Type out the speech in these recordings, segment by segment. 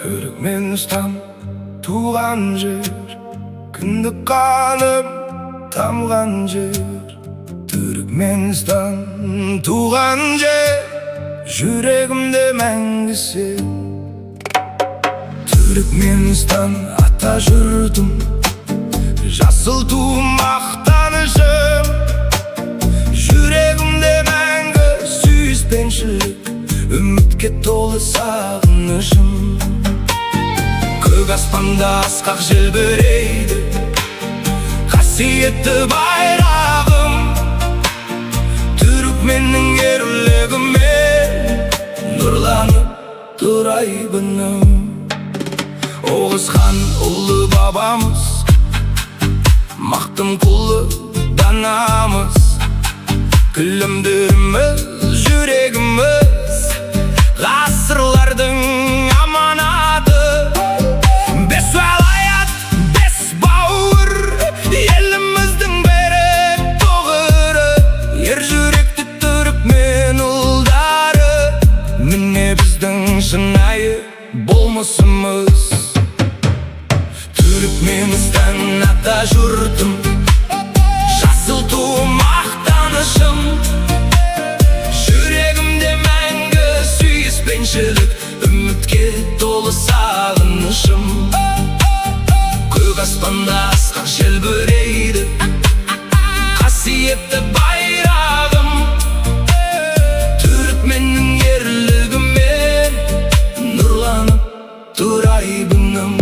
Түрікменстан туған жер, кіндік қаным тамған жер. Түрікменстан туған жер, жүрегімде мәңгі сен. Түрікменстан ата жұртым, жасыл туым мақтанышым. Жүрегімде мәңгі сүйіспеншілік, үмітке толы сағынышым. Көк аспанда асқақ желбірейді қасиетті байрағым. Түрікменнің ерлігімен нұрланып тұр айбыным. Оғыз хан ұлы бабамыз, мақтым құлы данамыз. Күлімдіріміз, жүрегіміз, ғасырлардың аманаты. Бес уәлаят, бес бауыр, еліміздің берік тұғыры. Ер жүректі түрікмен ұлдары, міне біздің шынайы болмысымыз. Түрікменстан ата жұртым, жасыл туым мақтанышым. Жүрегімде мәңгі сүйіспеншілік, үмітке толы сағынышым. Көк аспанда асқақ желбірейді қасиетті байрағым. Түрікменнің ерлігімен нұрланып тұр айбыным.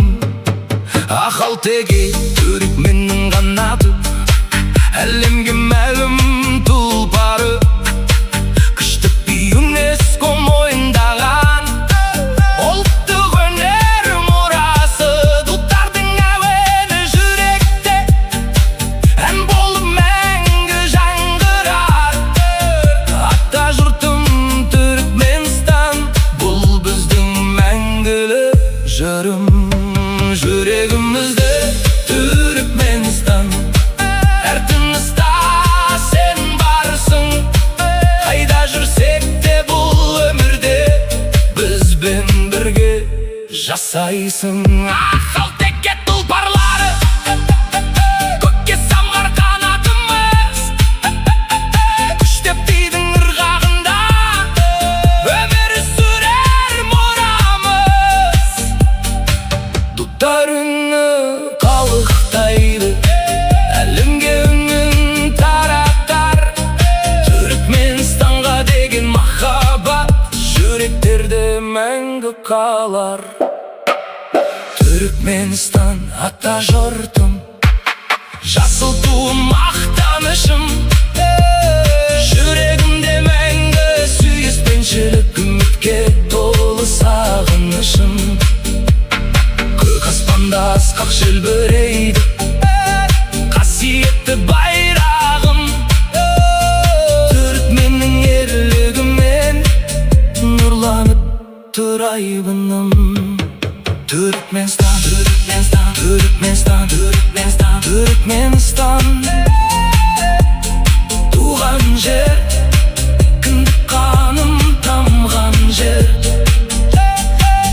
Ақал теге түрікменнің қанаты, әлемге мәлім тұлпары. Күштік би ЮНЕСКО мойындаған ұлттық өнер мұрасы. Дутардың әуені жүректе, ән болып мәңгі жаңғырар. Ата жұртым Түрікменстан, бұл біздің мәңгілік жырым. Жүрегімізде Түрікменстан, әр тыныста сен барсың. Қайда жүрсек те бұл өмірде, бізбен бірге жасайсың. Ақыл текке тұлпарлары, көкке самғар қанатымыз. Күштеп бидің ырғағында өмір сүрер мұрамыз. Дуттар үні қалықтайды, әлемге үнін таратар. Түрікменстанға деген махаббат жүректерде мәңгі қалар. Түрікменстан ата жұртым, жасыл туым мақтанышым. Жүрегімде мәңгі сүйіспеншілік, үмітке толы сағынышым. Көк аспанда асқақ желбірейді қасиетті байрағым. Түрікменнің ерлігімен нұрланып тұр айбыным. Түрікменстан, Түрікменстан, Түрікменстан, Түрікменстан, Түрікменстан туған жер, кіндік қаным тамған жер.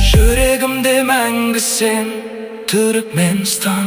Жүрегімде мәңгі сен, Түрікменстан.